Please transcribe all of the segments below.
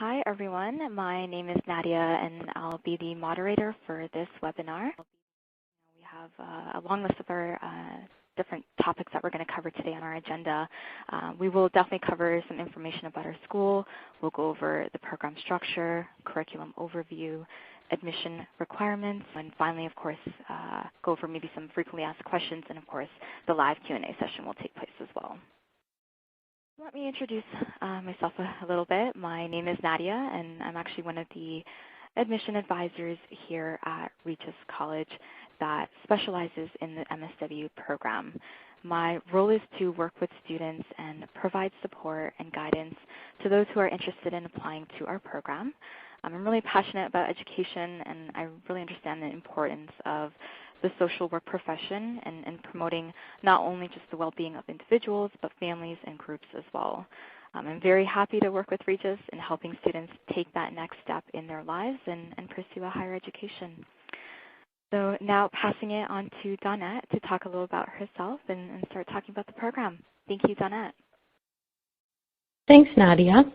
Hi, everyone. My name is Nadia, and I'll be the moderator for this webinar. We have a long list of our different topics that we're going to cover today on our agenda. We will definitely cover some information about our school. We'll go over the program structure, curriculum overview, admission requirements, and finally, of course, go over maybe some frequently asked questions, and of course, the live Q&A session will take place as well. Let me introduce myself a little bit. My name is Nadia, and I'm actually one of the admission advisors here at Regis College that specializes in the MSW program. My role is to work with students and provide support and guidance to those who are interested in applying to our program. I'm really passionate about education, and I really understand the importance of the social work profession and promoting not only just the well-being of individuals, but families and groups as well. I'm very happy to work with Regis in helping students take that next step in their lives and pursue a higher education. So now passing it on to Dawnette to talk a little about herself and start talking about the program. Thank you, Dawnette. Thanks, Nadia.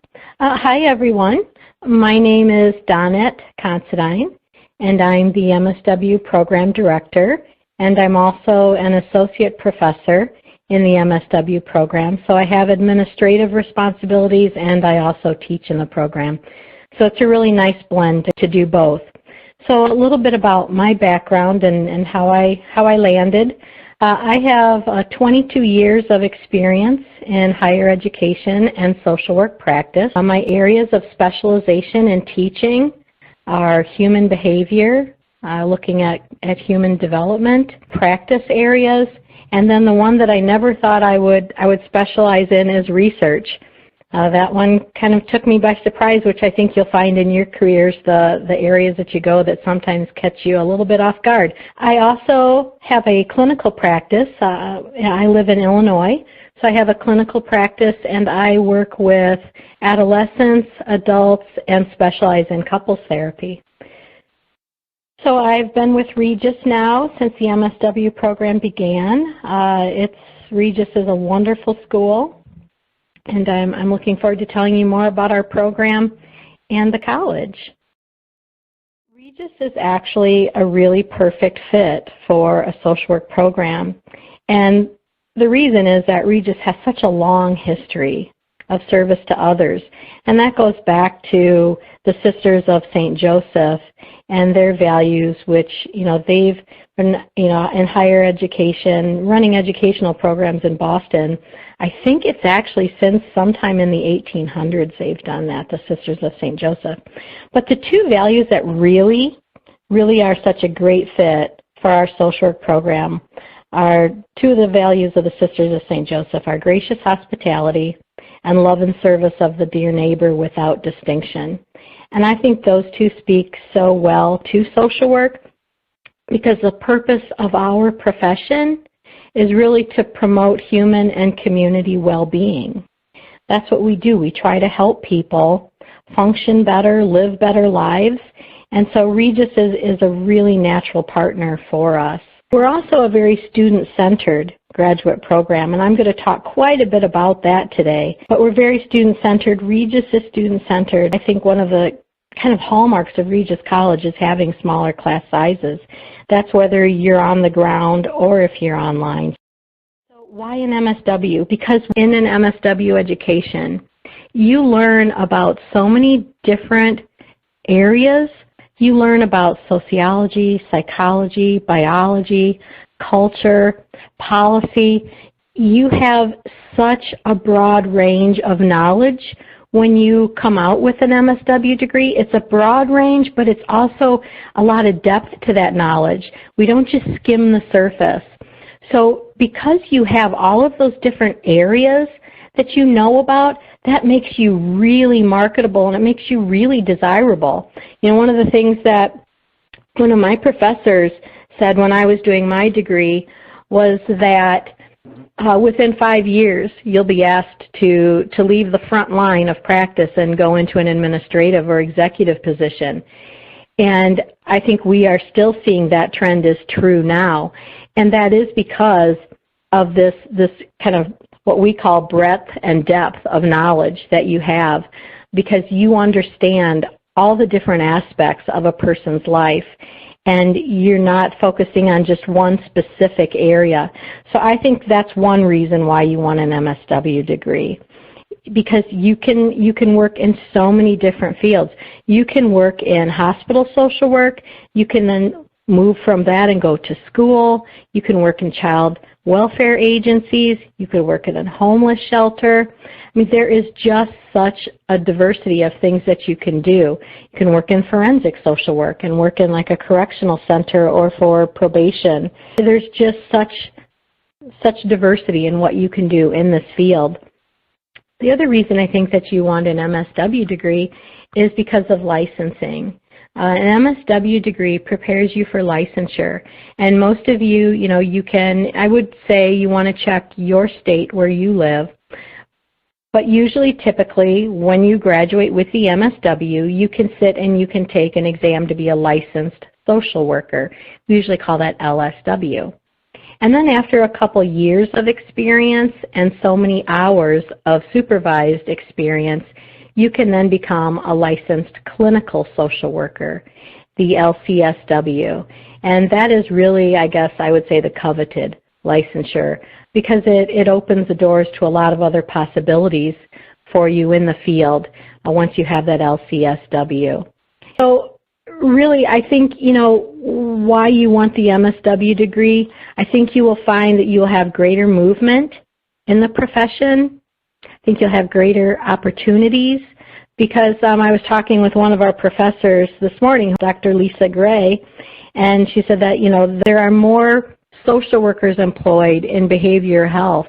Hi, everyone. My name is Dawnette Considine, and I'm the MSW Program Director, and I'm also an Associate Professor in the MSW program. So I have administrative responsibilities, and I also teach in the program. So it's a really nice blend to do both. So a little bit about my background and how I landed. I have 22 years of experience in higher education and social work practice. My areas of specialization in teaching are human behavior, looking at human development, practice areas, and then the one that I never thought I would specialize in is research. That one kind of took me by surprise, which I think you'll find in your careers, the areas that you go that sometimes catch you a little bit off guard. I also have a clinical practice. I live in Illinois, so I have a clinical practice, and I work with adolescents, adults, and specialize in couples therapy. So I've been with Regis now since the MSW program began. Regis is a wonderful school, and I'm looking forward to telling you more about our program and the college. Regis is actually a really perfect fit for a social work program, and the reason is that Regis has such a long history of service to others, and that goes back to the Sisters of St. Joseph and their values, which they've been in higher education, running educational programs in Boston. I think it's actually since sometime in the 1800s they've done that, the Sisters of St. Joseph. But the two values that really are such a great fit for our social work program are two of the values of the Sisters of St. Joseph are gracious hospitality and love and service of the dear neighbor without distinction. And I think those two speak so well to social work because the purpose of our profession is really to promote human and community well-being. That's what we do. We try to help people function better, live better lives, and so Regis is a really natural partner for us. We're also a very student-centered graduate program, and I'm going to talk quite a bit about that today. But we're very student-centered. Regis is student-centered. I think one of the kind of hallmarks of Regis College is having smaller class sizes. That's whether you're on the ground or if you're online. So why an MSW? Because in an MSW education, you learn about so many different areas. You learn about sociology, psychology, biology, culture, policy. You have such a broad range of knowledge when you come out with an MSW degree. It's a broad range, but it's also a lot of depth to that knowledge. We don't just skim the surface. So because you have all of those different areas that you know about, that makes you really marketable and it makes you really desirable. One of the things that one of my professors said when I was doing my degree was that within 5 years you'll be asked to leave the front line of practice and go into an administrative or executive position. And I think we are still seeing that trend is true now. And that is because of this kind of what we call breadth and depth of knowledge that you have. because you understand all the different aspects of a person's life, and you're not focusing on just one specific area. So I think that's one reason why you want an MSW degree, because you can work in so many different fields. You can work in hospital social work. You can then move from that and go to school. You can work in child welfare agencies. You could work in a homeless shelter. I mean, there is just such a diversity of things that you can do. You can work in forensic social work and work in like a correctional center or for probation. There's just such diversity in what you can do in this field. The other reason I think that you want an MSW degree is because of licensing. An MSW degree prepares you for licensure, and most of you, I would say you want to check your state where you live, but usually, typically, when you graduate with the MSW, you can sit and you can take an exam to be a licensed social worker. We usually call that LSW. And then after a couple years of experience and so many hours of supervised experience, you can then become a licensed clinical social worker, the LCSW. And that is really, I guess I would say, the coveted licensure, because it opens the doors to a lot of other possibilities for you in the field once you have that LCSW. So really, I think, why you want the MSW degree, I think you will find that you will have greater movement in the profession. I think you'll have greater opportunities, because I was talking with one of our professors this morning, Dr. Lisa Gray, and she said that, there are more social workers employed in behavioral health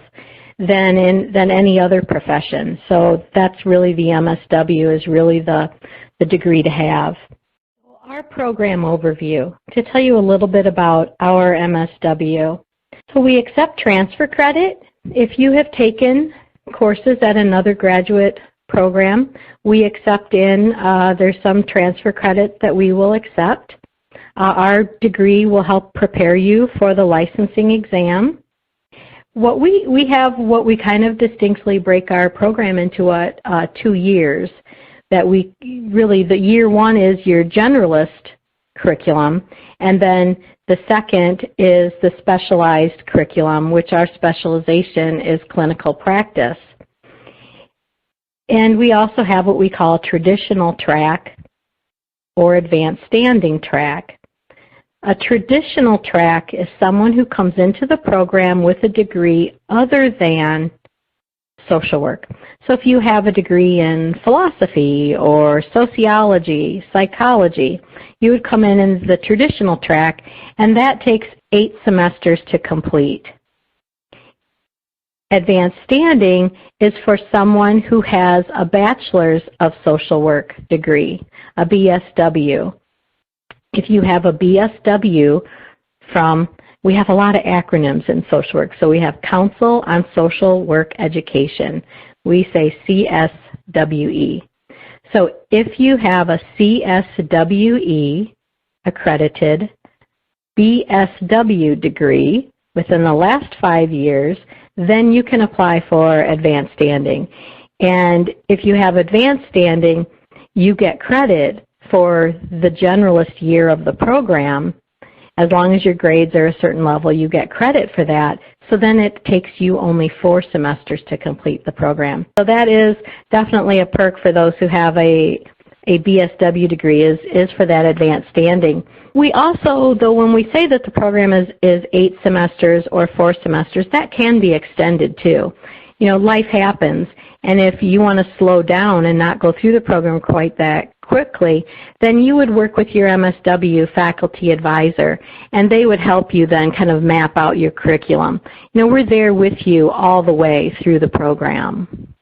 than any other profession. So that's really the MSW is really the degree to have. Our program overview, to tell you a little bit about our MSW. So we accept transfer credit. If you have taken courses at another graduate program, we accept there's some transfer credit that we will accept. Our degree will help prepare you for the licensing exam. We have what we kind of distinctly break our program into 2 years. That the year one is your generalist curriculum, and then the second is the specialized curriculum, which our specialization is clinical practice. And we also have what we call traditional track or advanced standing track. A traditional track is someone who comes into the program with a degree other than social work. So if you have a degree in philosophy or sociology, psychology, you would come in the traditional track, and that takes 8 semesters to complete. Advanced standing is for someone who has a bachelor's of social work degree, a BSW. If you have a BSW we have a lot of acronyms in social work. So we have Council on Social Work Education. We say CSWE. So if you have a CSWE accredited BSW degree within the last 5 years, then you can apply for advanced standing. And if you have advanced standing, you get credit for the generalist year of the program. As long as your grades are a certain level, you get credit for that. So then it takes you only 4 semesters to complete the program. So that is definitely a perk for those who have a BSW degree is for that advanced standing. We also, though, when we say that the program is 8 semesters or 4 semesters, that can be extended too. Life happens, and if you want to slow down and not go through the program quite that quickly, then you would work with your MSW faculty advisor, and they would help you then kind of map out your curriculum. We're there with you all the way through the program.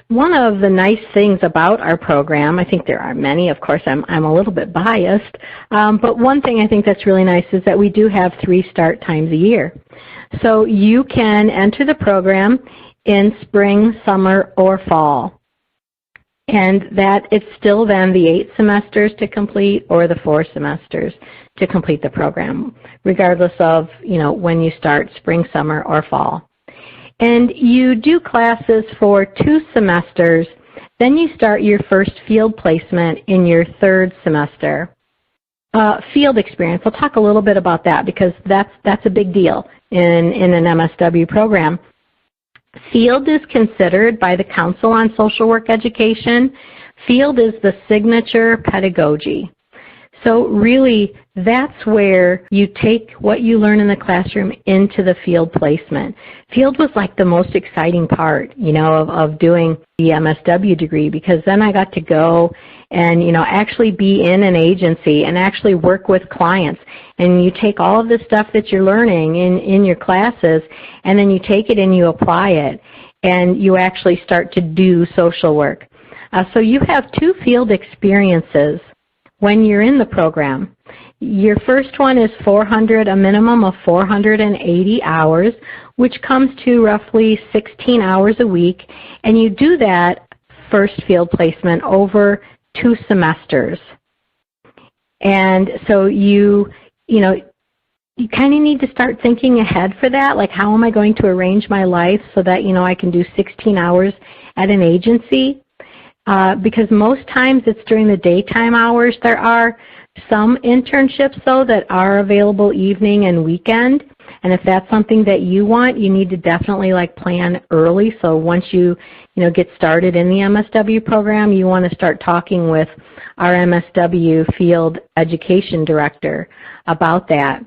One of the nice things about our program, I think there are many, of course I'm a little bit biased, but one thing I think that's really nice is that we do have 3 start times a year. So you can enter the program in spring, summer, or fall. And that it's still then the 8 semesters to complete or the 4 semesters to complete the program, regardless of, when you start, spring, summer, or fall. And you do classes for 2 semesters Then you start your first field placement in your third semester. Field experience, we'll talk a little bit about that because that's a big deal in an MSW program. Field is considered by the Council on Social Work Education. Field is the signature pedagogy. So really, that's where you take what you learn in the classroom into the field placement. Field was like the most exciting part, of doing the MSW degree, because then I got to go and, actually be in an agency and actually work with clients. And you take all of the stuff that you're learning in your classes, and then you take it and you apply it, and you actually start to do social work. So you have 2 field experiences when you're in the program. Your first one is a minimum of 480 hours, which comes to roughly 16 hours a week, and you do that first field placement over 2 semesters. And so you kind of need to start thinking ahead for that, like how am I going to arrange my life so that, I can do 16 hours at an agency? Because most times it's during the daytime hours. There are some internships, though, that are available evening and weekend. And if that's something that you want, you need to definitely plan early. So once you get started in the MSW program, you want to start talking with our MSW field education director about that.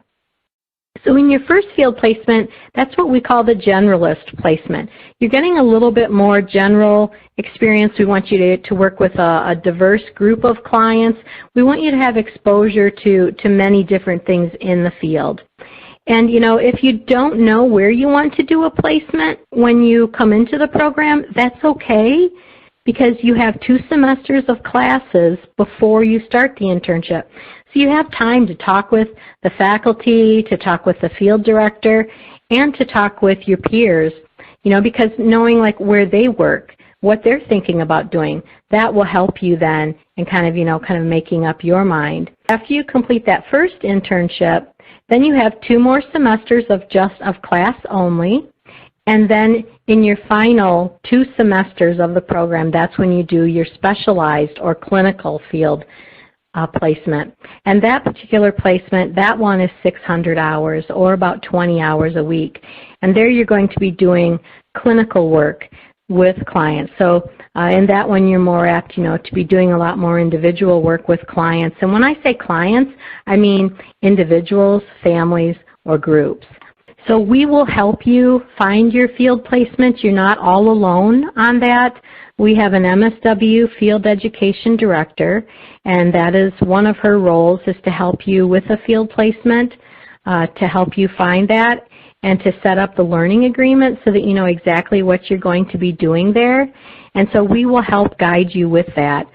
So in your first field placement, that's what we call the generalist placement. You're getting a little bit more general experience. We want you to work with a diverse group of clients. We want you to have exposure to many different things in the field. And, if you don't know where you want to do a placement when you come into the program, that's okay, because you have 2 semesters of classes before you start the internship. So you have time to talk with the faculty, to talk with the field director, and to talk with your peers, because knowing where they work, what they're thinking about doing, that will help you then in kind of making up your mind. After you complete that first internship, then you have 2 more semesters of class only, and then in your final 2 semesters of the program, that's when you do your specialized or clinical field placement. And that particular placement, that one is 600 hours or about 20 hours a week. And there you're going to be doing clinical work with clients. So in that one you're more apt, to be doing a lot more individual work with clients. And when I say clients, I mean individuals, families, or groups. So we will help you find your field placement. You're not all alone on that. We have an MSW field education director, and that is one of her roles, is to help you with a field placement, to help you find that, and to set up the learning agreement so that you know exactly what you're going to be doing there. And so we will help guide you with that.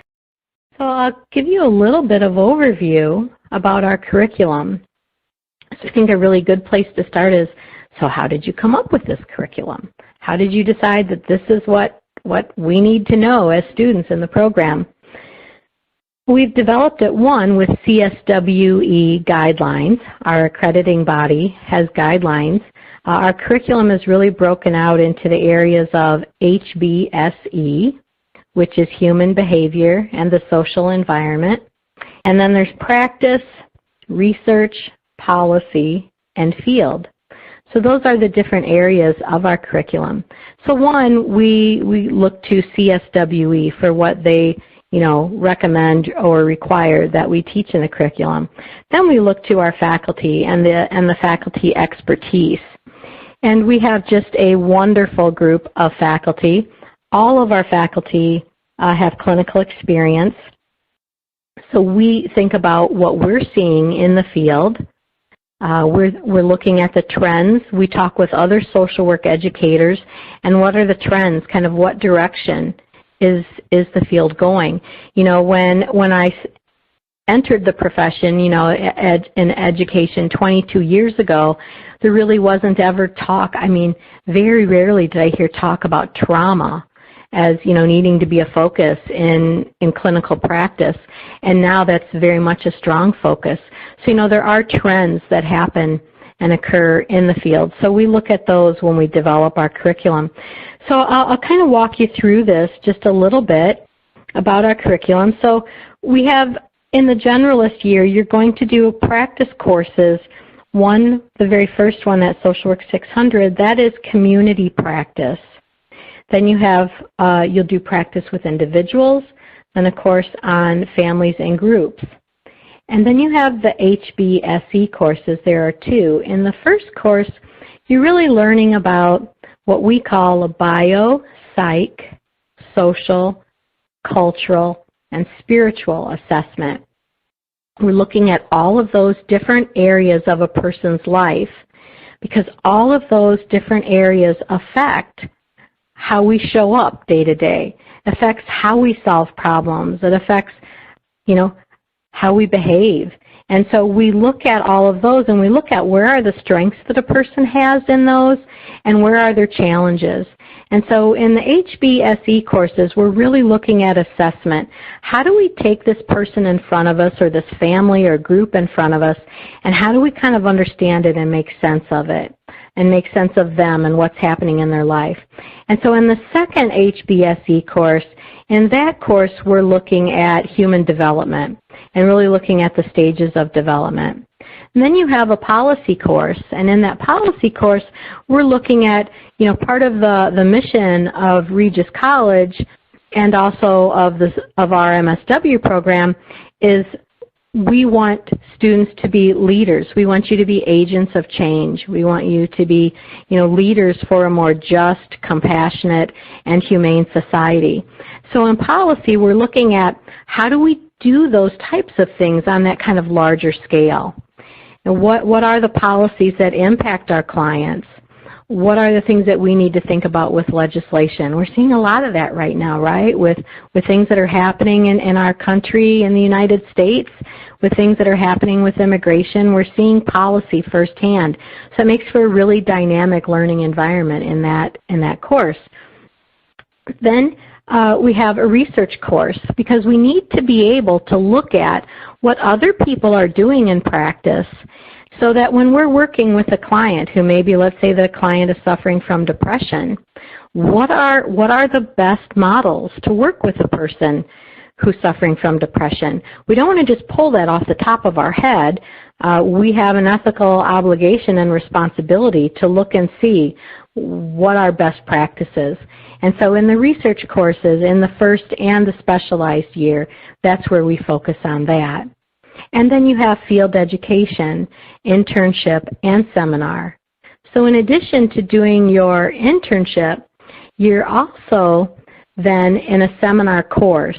So I'll give you a little bit of overview about our curriculum. So I think a really good place to start is, so how did you come up with this curriculum? How did you decide that this is what we need to know as students in the program? We've developed it, one, with CSWE guidelines. Our accrediting body has guidelines. Our curriculum is really broken out into the areas of HBSE, which is human behavior and the social environment. And then there's practice, research, policy, and field. So those are the different areas of our curriculum. So one, we look to CSWE for what they recommend or require that we teach in the curriculum. Then we look to our faculty and the faculty expertise. And we have just a wonderful group of faculty. All of our faculty have clinical experience. So we think about what we're seeing in the field. We're looking at the trends. We talk with other social work educators, and what are the trends, kind of what direction is the field going. When I entered the profession, in education 22 years ago, there really wasn't ever talk. I mean, very rarely did I hear talk about trauma as, needing to be a focus in clinical practice. And now that's very much a strong focus. So, there are trends that happen and occur in the field. So we look at those when we develop our curriculum. So I'll kind of walk you through this just a little bit about our curriculum. So we have, in the generalist year, you're going to do practice courses. One, the very first one, that Social Work 600, that is community practice. Then you have, you'll do practice with individuals, and of course on families and groups. And then you have the HBSE courses. There are two. In the first course, you're really learning about what we call a bio, psych, social, cultural, and spiritual assessment. We're looking at all of those different areas of a person's life because all of those different areas affect how we show up day to day. It affects how we solve problems. It affects, how we behave. And so we look at all of those and we look at where are the strengths that a person has in those and where are their challenges. And so in the HBSE courses, we're really looking at assessment. How do we take this person in front of us or this family or group in front of us, and how do we kind of understand it and make sense of it and make sense of them and what's happening in their life? And so in the second HBSE course, in that course, we're looking at human development and really looking at the stages of development. And then you have a policy course, and in that policy course, we're looking at, part of the mission of Regis College and also of our MSW program is we want students to be leaders. We want you to be agents of change. We want you to be, leaders for a more just, compassionate, and humane society. So in policy, we're looking at how do we do those types of things on that kind of larger scale. And what are the policies that impact our clients? What are the things that we need to think about with legislation? We're seeing a lot of that right now, right? With things that are happening in our country, in the United States, with things that are happening with immigration, we're seeing policy firsthand. So it makes for a really dynamic learning environment in that course. Then we have a research course because we need to be able to look at what other people are doing in practice so that when we're working with a client who maybe, let's say the client is suffering from depression, what are the best models to work with a person who's suffering from depression? We don't want to just pull that off the top of our head. We have an ethical obligation and responsibility to look and see what are best practices. And so in the research courses, in the first and the specialized year, that's where we focus on that. And then you have field education, internship, and seminar. So in addition to doing your internship, you're also then in a seminar course.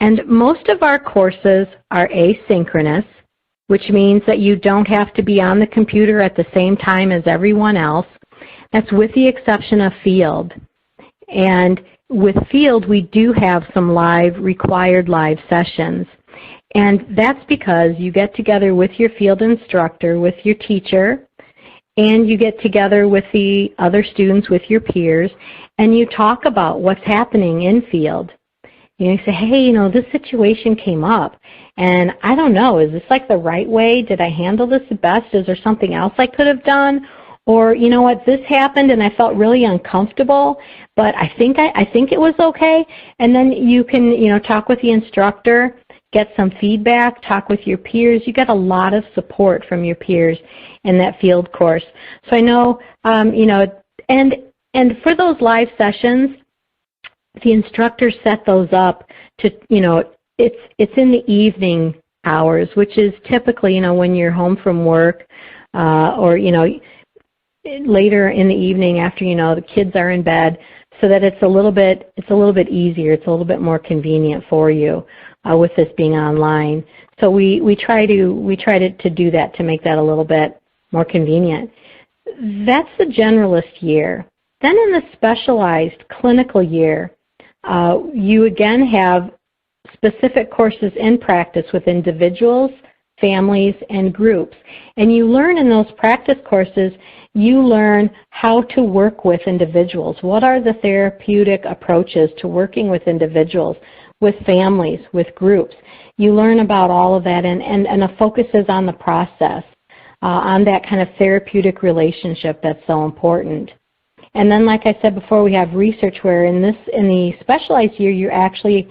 And most of our courses are asynchronous, which means that you don't have to be on the computer at the same time as everyone else. That's with the exception of field. And with field, we do have some required live sessions. And that's because you get together with your field instructor, with your teacher, and you get together with the other students, with your peers, and you talk about what's happening in field. You say, hey, this situation came up, and I don't know, is this like the right way? Did I handle this the best? Is there something else I could have done? Or, this happened and I felt really uncomfortable, but I think it was okay. And then you can, talk with the instructor, get some feedback, talk with your peers. You get a lot of support from your peers in that field course. So I know, and for those live sessions, the instructors set those up to, it's in the evening hours, which is typically, when you're home from work, or, later in the evening after, the kids are in bed, so that it's a little bit easier, it's a little bit more convenient for you with this being online. So we try to do that to make that a little bit more convenient. That's the generalist year. Then in the specialized clinical year, you again have specific courses in practice with individuals, families, and groups. And you learn in those practice courses, you learn how to work with individuals. What are the therapeutic approaches to working with individuals, with families, with groups? You learn about all of that, and a focus is on the process on that kind of therapeutic relationship that's so important. And then, like I said before, we have research where in the specialized year, you're actually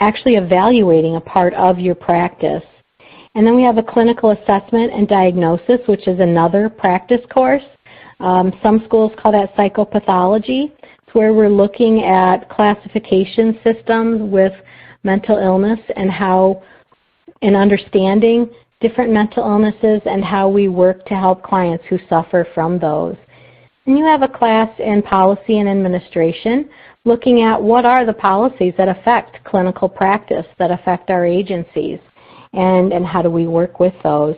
evaluating a part of your practice. And then we have a clinical assessment and diagnosis, which is another practice course. Some schools call that psychopathology. It's where we're looking at classification systems with mental illness and understanding different mental illnesses and how we work to help clients who suffer from those. And you have a class in policy and administration looking at what are the policies that affect clinical practice, that affect our agencies, and how do we work with those.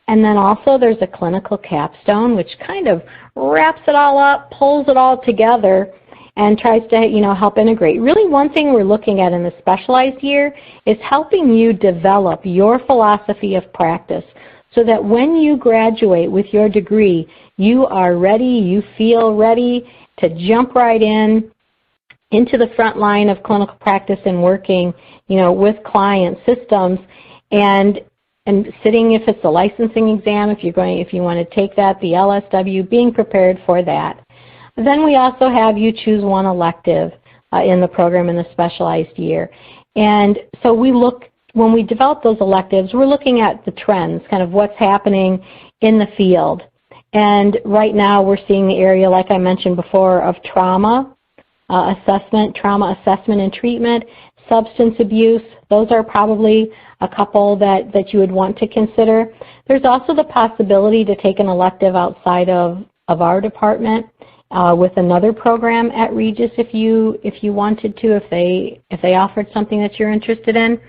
And then also there's a clinical capstone, which kind of wraps it all up, pulls it all together, and tries to help integrate. Really, one thing we're looking at in the specialized year is helping you develop your philosophy of practice so that when you graduate with your degree, you are ready, you feel ready to jump right into the front line of clinical practice and working, with client systems and sitting, if it's a licensing exam, if you want to take that, the LSW, being prepared for that. Then we also have you choose one elective in the program in the specialized year. And so when we develop those electives, we're looking at the trends, kind of what's happening in the field. And right now we're seeing the area, like I mentioned before, of trauma assessment and treatment, substance abuse. Those are probably a couple that you would want to consider. There's also the possibility to take an elective outside of our department with another program at Regis if you wanted to, if they offered something that you're interested in.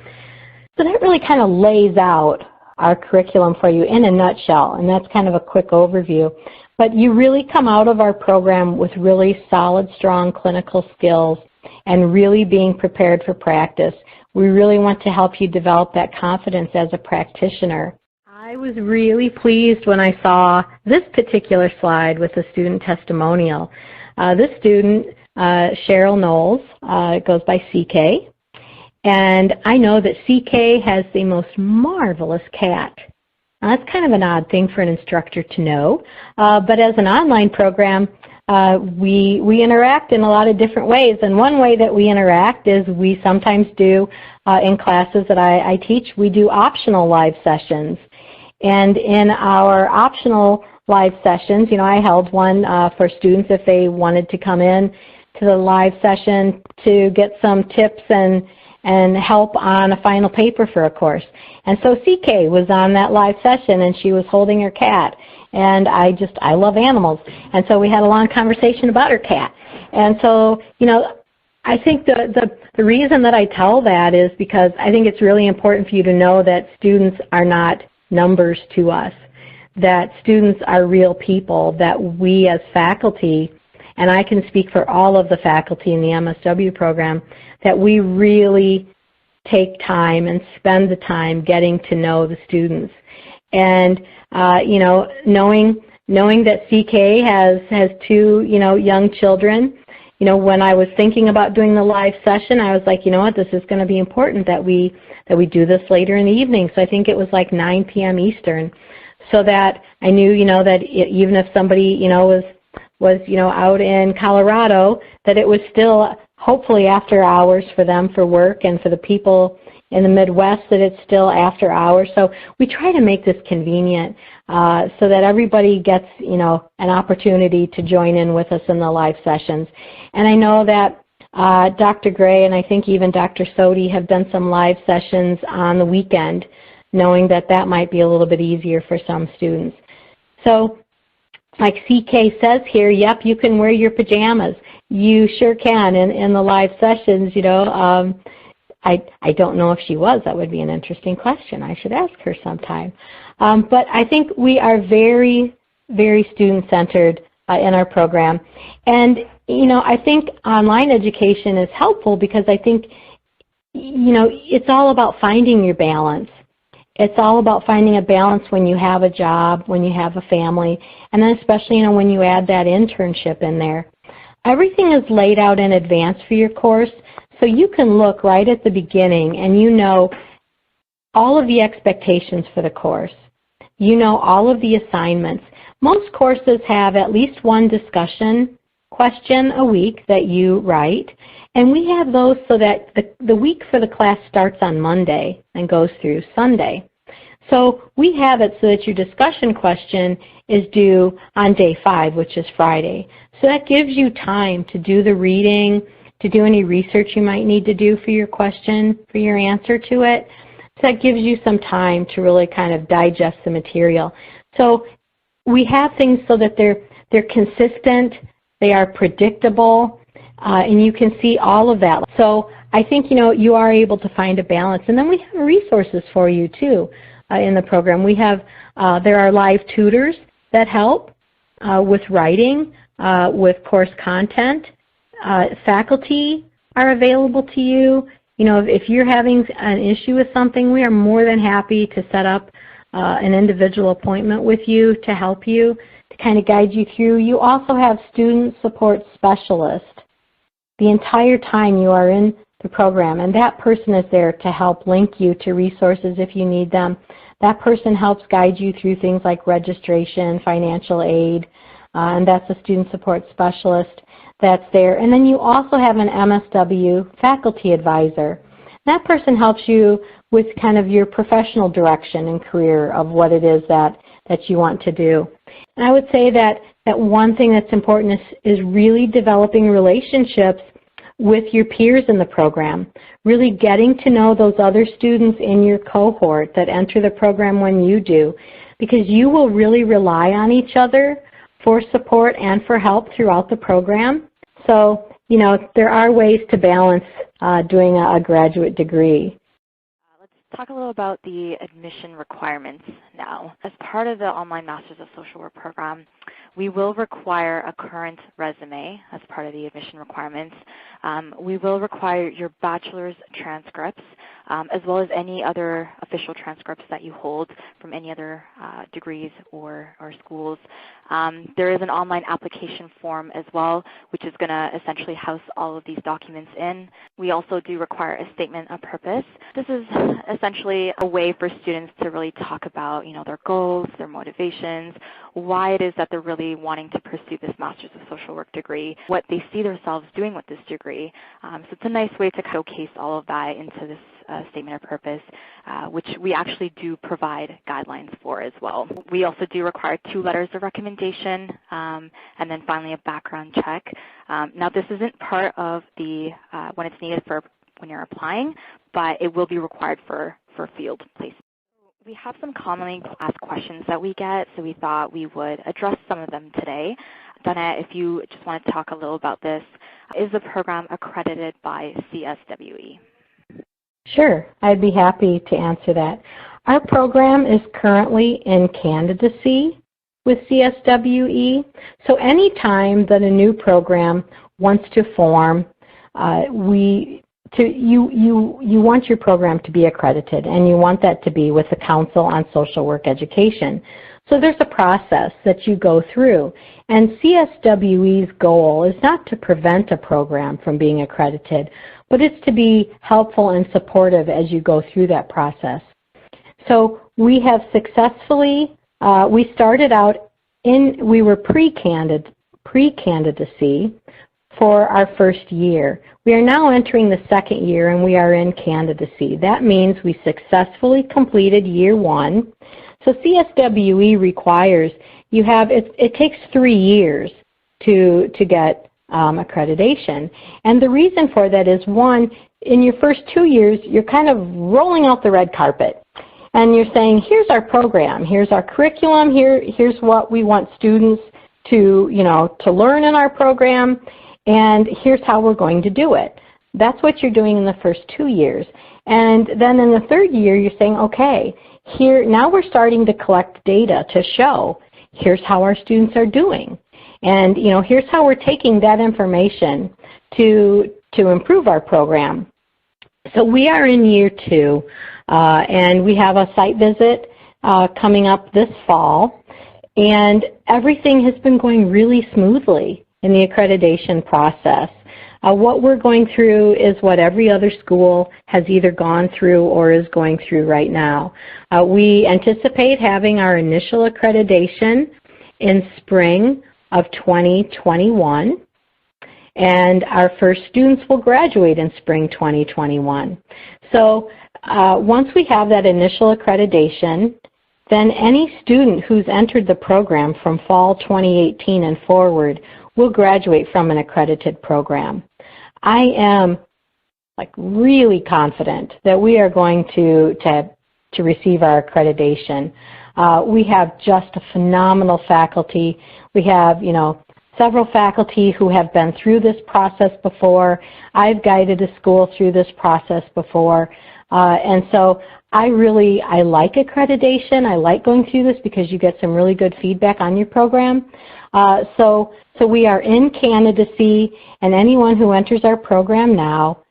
So that really kind of lays out our curriculum for you in a nutshell, and that's kind of a quick overview. But you really come out of our program with really solid, strong clinical skills and really being prepared for practice. We really want to help you develop that confidence as a practitioner. I was really pleased when I saw this particular slide with a student testimonial. This student, Cheryl Knowles, goes by CK. And I know that CK has the most marvelous cat. Now, that's kind of an odd thing for an instructor to know, but as an online program, we interact in a lot of different ways. And one way that we interact is we sometimes do, in classes that I teach, we do optional live sessions. And in our optional live sessions, I held one for students if they wanted to come in to the live session to get some tips and help on a final paper for a course. And so CK was on that live session, and she was holding her cat. And I love animals. And so we had a long conversation about her cat. And so, I think the reason that I tell that is because I think it's really important for you to know that students are not numbers to us, that students are real people, that we as faculty, and I can speak for all of the faculty in the MSW program, that we really take time and spend the time getting to know the students. And, knowing that CK has two, young children, when I was thinking about doing the live session, I was like, this is going to be important that we do this later in the evening. So I think it was like 9 p.m. Eastern, so that I knew, that even if somebody, was out in Colorado, that it was still hopefully after hours for them for work, and for the people in the Midwest that it's still after hours. So we try to make this convenient so that everybody gets, an opportunity to join in with us in the live sessions. And I know that Dr. Gray and I think even Dr. Sodi have done some live sessions on the weekend, knowing that that might be a little bit easier for some students. So like CK says here, yep, you can wear your pajamas. You sure can in the live sessions, I don't know if she was. That would be an interesting question. I should ask her sometime. But I think we are very, very student-centered in our program. And, I think online education is helpful because I think, it's all about finding your balance. It's all about finding a balance when you have a job, when you have a family, and then especially, when you add that internship in there. Everything is laid out in advance for your course, so you can look right at the beginning and all of the expectations for the course. You know all of the assignments. Most courses have at least one discussion question a week that you write, and we have those so that the week for the class starts on Monday and goes through Sunday. So we have it so that your discussion question is due on day 5, which is Friday. So that gives you time to do the reading, to do any research you might need to do for your question, for your answer to it. So that gives you some time to really kind of digest the material. So we have things so that they're consistent, they are predictable, and you can see all of that. So I think, you are able to find a balance. And then we have resources for you, too, in the program. We have, there are live tutors that help with writing, with course content. Faculty are available to you. If you're having an issue with something, we are more than happy to set up an individual appointment with you to help you, to kind of guide you through. You also have student support specialists the entire time you are in the program, and that person is there to help link you to resources if you need them. That person helps guide you through things like registration, financial aid, and that's a student support specialist that's there. And then you also have an MSW faculty advisor. That person helps you with kind of your professional direction and career of what it is that you want to do. And I would say that one thing that's important is really developing relationships with your peers in the program, really getting to know those other students in your cohort that enter the program when you do, because you will really rely on each other for support and for help throughout the program. So, there are ways to balance doing a graduate degree. Let's talk a little about the admission requirements now. As part of the online Masters of Social Work program, we will require a current resume as part of the admission requirements. We will require your bachelor's transcripts, as well as any other official transcripts that you hold from any other degrees or schools. There is an online application form as well, which is going to essentially house all of these documents in. We also do require a statement of purpose. This is essentially a way for students to really talk about, their goals, their motivations, why it is that they're really wanting to pursue this Master's of Social Work degree, what they see themselves doing with this degree. So it's a nice way to showcase all of that into this statement of purpose, which we actually do provide guidelines for as well. We also do require 2 letters of recommendation, and then finally a background check. Now this isn't part of the when it's needed for when you're applying, but it will be required for field placement. We have some commonly asked questions that we get, so we thought we would address some of them today. Donna, if you just want to talk a little about this, is the program accredited by CSWE? Sure, I'd be happy to answer that. Our program is currently in candidacy with CSWE, so any time that a new program wants to form, you want your program to be accredited, and you want that to be with the Council on Social Work Education. So there's a process that you go through, and CSWE's goal is not to prevent a program from being accredited, but it's to be helpful and supportive as you go through that process. So we have successfully, we started out we were pre-candidacy for our first year. We are now entering the second year, and we are in candidacy. That means we successfully completed year 1. So CSWE requires it takes 3 years to get accreditation. And the reason for that is, 1, in your first 2 years, you're kind of rolling out the red carpet. And you're saying, here's our program, here's our curriculum, here's what we want students to learn in our program, and here's how we're going to do it. That's what you're doing in the first 2 years. And then in the third year, you're saying, okay, now we're starting to collect data to show, here's how our students are doing. And here's how we're taking that information to improve our program. So we are in year 2, and we have a site visit coming up this fall, and everything has been going really smoothly in the accreditation process. What we're going through is what every other school has either gone through or is going through right now. We anticipate having our initial accreditation in spring of 2021, and our first students will graduate in spring 2021. So once we have that initial accreditation, then any student who's entered the program from fall 2018 and forward will graduate from an accredited program. I am really confident that we are going to receive our accreditation. We have just a phenomenal faculty. We have, several faculty who have been through this process before. I've guided a school through this process before. And so I like accreditation. I like going through this because you get some really good feedback on your program. So we are in candidacy, and anyone who enters our program now,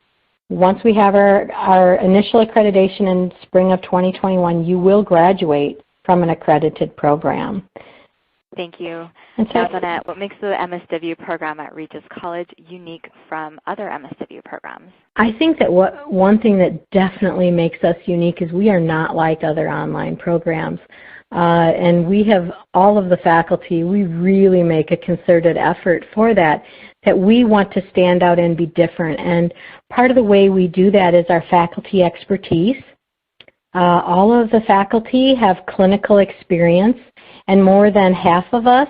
once we have our initial accreditation in spring of 2021, you will graduate from an accredited program. Thank you. Now, Donette, what makes the MSW program at Regis College unique from other MSW programs? I think that one thing that definitely makes us unique is we are not like other online programs. And we have all of the faculty, we really make a concerted effort for that we want to stand out and be different. And part of the way we do that is our faculty expertise. All of the faculty have clinical experience, and more than half of us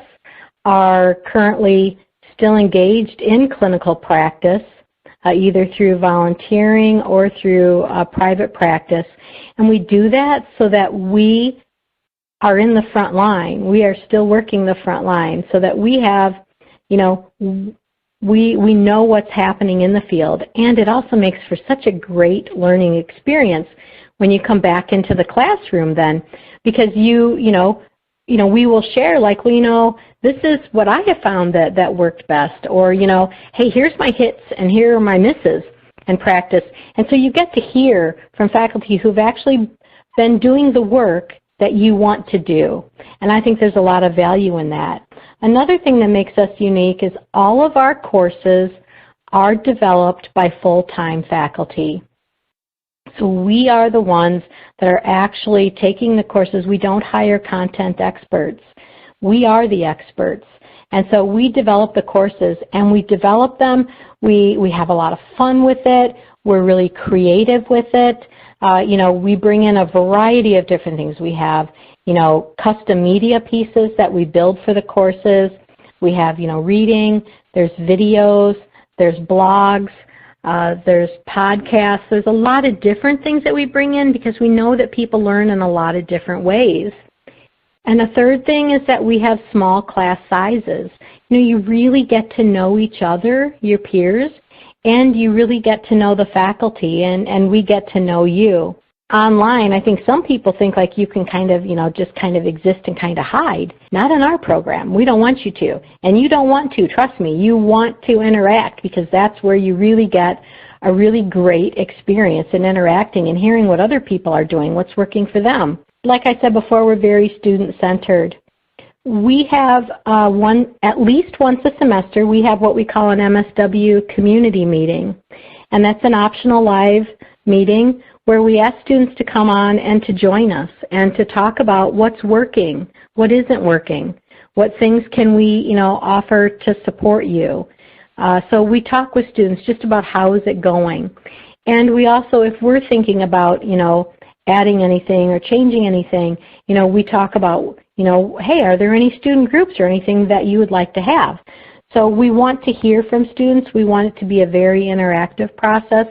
are currently still engaged in clinical practice, either through volunteering or through private practice. And we do that so that we are in the front line. We are still working the front line so that we have, we know what's happening in the field. And it also makes for such a great learning experience when you come back into the classroom then, because we will share this is what I have found that worked best, or, hey, here's my hits and here are my misses in practice. And so you get to hear from faculty who've actually been doing the work that you want to do. And I think there's a lot of value in that. Another thing that makes us unique is all of our courses are developed by full-time faculty. So we are the ones that are actually taking the courses. We don't hire content experts. We are the experts. And so we develop the courses, and we develop them. We have a lot of fun with it. We're really creative with it. We bring in a variety of different things. We have, custom media pieces that we build for the courses. We have, reading. There's videos. There's blogs. There's podcasts. There's a lot of different things that we bring in because we know that people learn in a lot of different ways. And the third thing is that we have small class sizes. You really get to know each other, your peers, and you really get to know the faculty, and we get to know you. Online, I think some people think like you can just exist and kind of hide. Not in our program. We don't want you to. And you don't want to, trust me. You want to interact because that's where you really get a really great experience in interacting and hearing what other people are doing, what's working for them. Like I said before, we're very student-centered. We have at least once a semester, we have what we call an MSW community meeting. And that's an optional live meeting where we ask students to come on and to join us and to talk about what's working, what isn't working, what things can we offer to support you. So we talk with students just about how is it going. And we also, if we're thinking about, adding anything or changing anything, we talk about, hey, are there any student groups or anything that you would like to have? So we want to hear from students. We want it to be a very interactive process.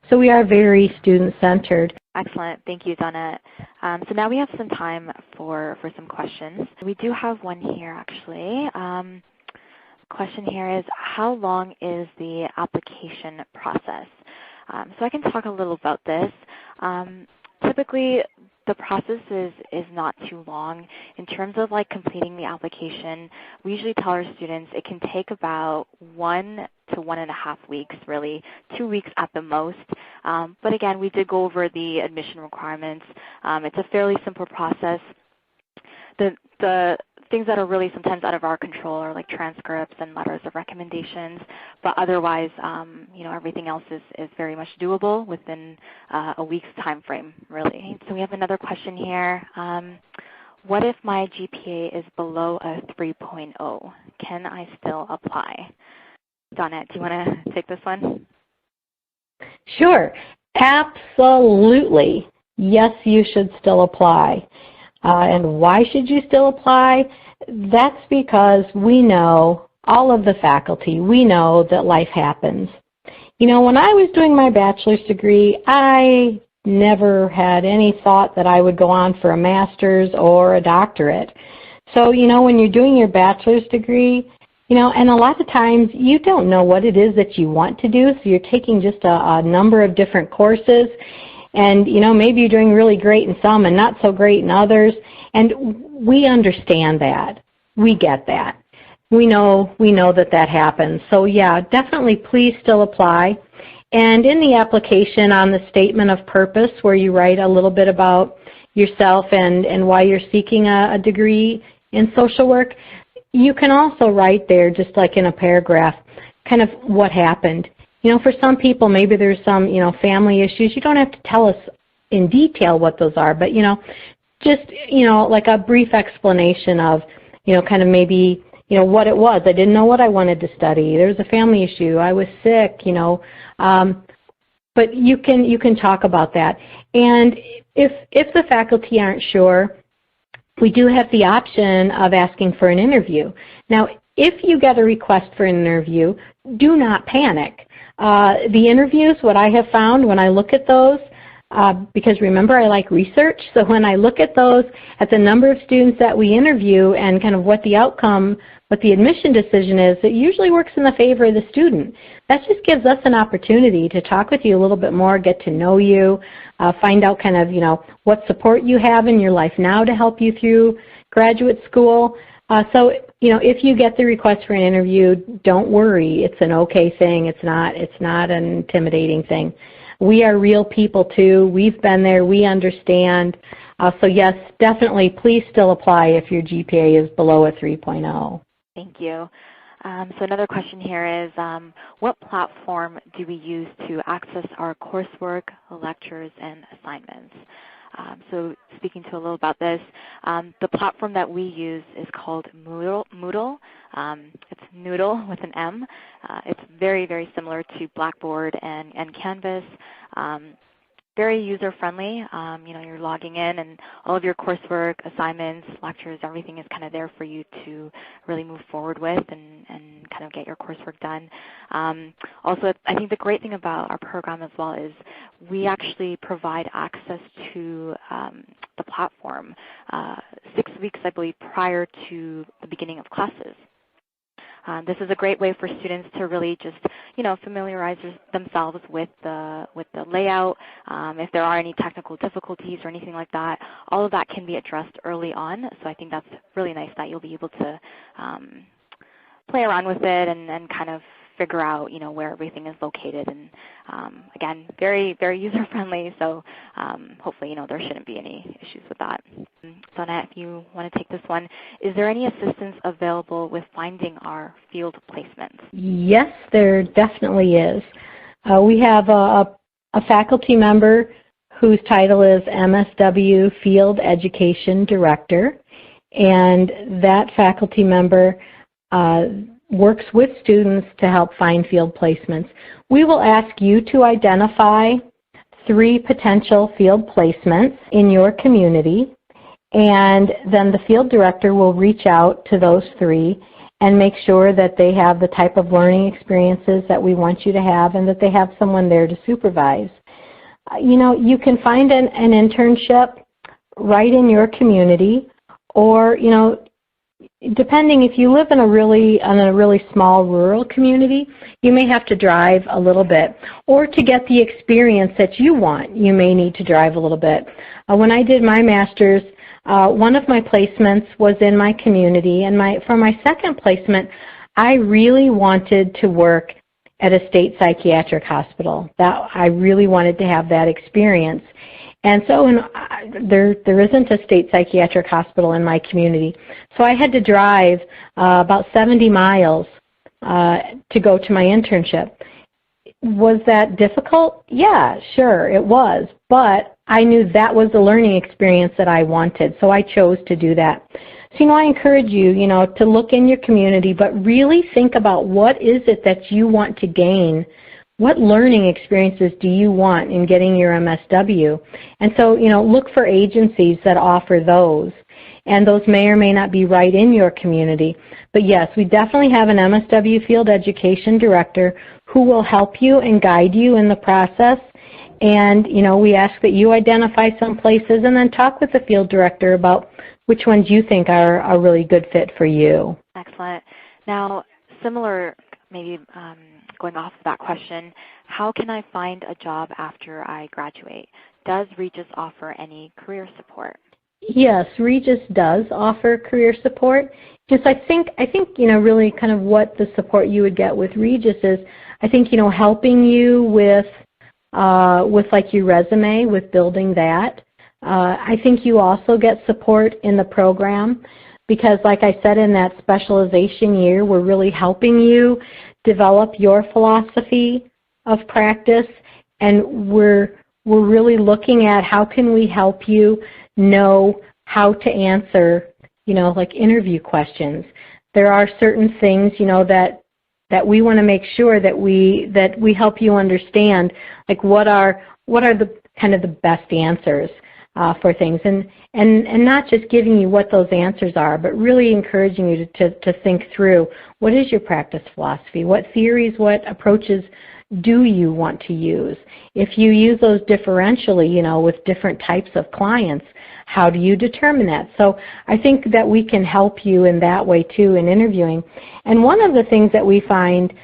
So we are very student-centered. Excellent. Thank you, Donette. So now we have some time for some questions. We do have one here, actually. Question here is, how long is the application process? So I can talk a little about this. Typically, the process is not too long. In terms of completing the application, we usually tell our students it can take about 1 to 1.5 weeks, really, 2 weeks at the most. But again, we did go over the admission requirements. It's a fairly simple process. The things that are really sometimes out of our control are like transcripts and letters of recommendations, but otherwise, everything else is very much doable within a week's time frame, really. So we have another question here. What if my GPA is below a 3.0? Can I still apply? Donna, do you want to take this one? Sure. Absolutely. Yes, you should still apply. And why should you still apply? That's because we know, all of the faculty, we know that life happens. When I was doing my bachelor's degree, I never had any thought that I would go on for a master's or a doctorate. So, when you're doing your bachelor's degree, and a lot of times you don't know what it is that you want to do, so you're taking just a number of different courses, and maybe you're doing really great in some and not so great in others, and we understand that. We get that. We know that happens. So yeah, definitely please still apply. And in the application on the statement of purpose, where you write a little bit about yourself and why you're seeking a degree in social work, you can also write there, just like in a paragraph, kind of what happened. For some people, maybe there's some, family issues. You don't have to tell us in detail what those are, but, just, like a brief explanation of, kind of maybe, what it was. I didn't know what I wanted to study. There was a family issue. I was sick, but you can talk about that. And if the faculty aren't sure, we do have the option of asking for an interview. Now, if you get a request for an interview, do not panic. The interviews, what I have found when I look at those, because remember I like research, so when I look at those, at the number of students that we interview and kind of what the outcome, what the admission decision is, it usually works in the favor of the student. That just gives us an opportunity to talk with you a little bit more, get to know you, find out kind of, what support you have in your life now to help you through graduate school. So, if you get the request for an interview, don't worry. It's an okay thing. It's not an intimidating thing. We are real people too. We've been there. We understand. So yes, definitely, please still apply if your GPA is below a 3.0. Thank you. So another question here is, what platform do we use to access our coursework, lectures, and assignments? So speaking to a little about this, the platform that we use is called Moodle. It's Noodle with an M. It's very, very similar to Blackboard and Canvas. Very user-friendly. You're logging in and all of your coursework, assignments, lectures, everything is kind of there for you to really move forward with and kind of get your coursework done. Also, I think the great thing about our program as well is we actually provide access to the platform 6 weeks, I believe, prior to the beginning of classes. This is a great way for students to really just, familiarize themselves with the layout. If there are any technical difficulties or anything like that, all of that can be addressed early on. So I think that's really nice that you'll be able to play around with it and kind of figure out, where everything is located. And again, very, very user-friendly. So hopefully, there shouldn't be any issues with that. Donna, if you want to take this one, is there any assistance available with finding our field placements? Yes, there definitely is. We have a faculty member whose title is MSW Field Education Director, and that faculty member works with students to help find field placements. We will ask you to identify 3 potential field placements in your community, and then the field director will reach out to those 3 and make sure that they have the type of learning experiences that we want you to have and that they have someone there to supervise. You can find an internship right in your community, or, depending, if you live in a really small rural community, you may have to drive a little bit. Or to get the experience that you want, you may need to drive a little bit. When I did my master's, one of my placements was in my community, and for my second placement, I really wanted to work at a state psychiatric hospital. I really wanted to have that experience. And so there isn't a state psychiatric hospital in my community. So I had to drive about 70 miles to go to my internship. Was that difficult? Yeah, sure, it was. But I knew that was the learning experience that I wanted, so I chose to do that. So, I encourage you, to look in your community, but really think about what is it that you want to gain. What learning experiences do you want in getting your MSW? And so, look for agencies that offer those. And those may or may not be right in your community. But yes, we definitely have an MSW field education director who will help you and guide you in the process. And, we ask that you identify some places and then talk with the field director about which ones you think are a really good fit for you. Excellent. Now, similar, maybe going off of that question, how can I find a job after I graduate? Does Regis offer any career support? Yes, Regis does offer career support. Just I think really kind of what the support you would get with Regis is, I think helping you with like your resume, with building that. I think you also get support in the program because, like I said, in that specialization year, we're really helping you develop your philosophy of practice, and we're really looking at how can we help you know how to answer, like interview questions. There are certain things, that we want to make sure that we help you understand, like what are the kind of the best answers for things, and not just giving you what those answers are, but really encouraging you to think through what is your practice philosophy, what theories, what approaches do you want to use? If you use those differentially, with different types of clients, how do you determine that? So I think that we can help you in that way too in interviewing. And one of the things that we find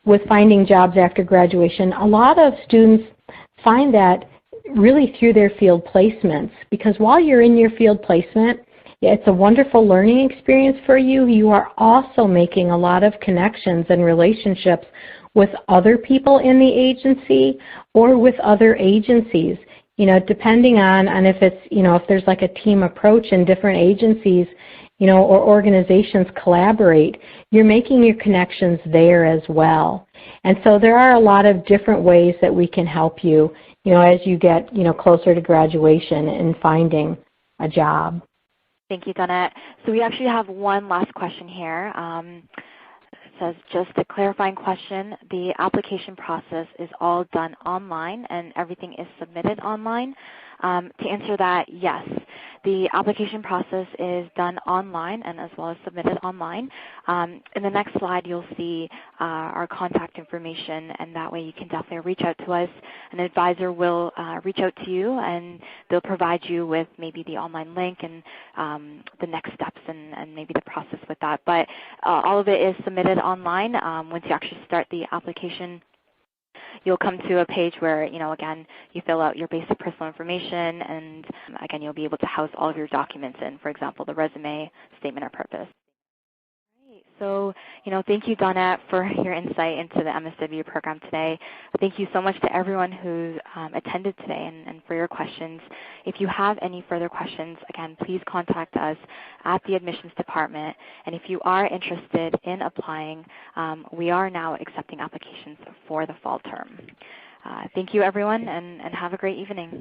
with finding jobs after graduation, a lot of students find that really through their field placements, because while you're in your field placement, it's a wonderful learning experience for you. You are also making a lot of connections and relationships with other people in the agency or with other agencies, depending on if it's, if there's like a team approach and different agencies, or organizations collaborate, you're making your connections there as well. And so there are a lot of different ways that we can help you, as you get, closer to graduation and finding a job. Thank you, Donette. So we actually have one last question here. It says, just a clarifying question, the application process is all done online and everything is submitted online? To answer that, yes. The application process is done online and as well as submitted online. In the next slide, you'll see our contact information, and that way you can definitely reach out to us. An advisor will reach out to you, and they'll provide you with maybe the online link and the next steps and maybe the process with that. But all of it is submitted online. Once you actually start the application, you'll come to a page where, again, you fill out your basic personal information, and again, you'll be able to house all of your documents in, for example, the resume, statement of purpose. Right. So, thank you, Donette, for your insight into the MSW program today. Thank you so much to everyone who attended today and for your questions. If you have any further questions, again, please contact us at the admissions department. And if you are interested in applying, we are now accepting applications for the fall term. Thank you, everyone, and have a great evening.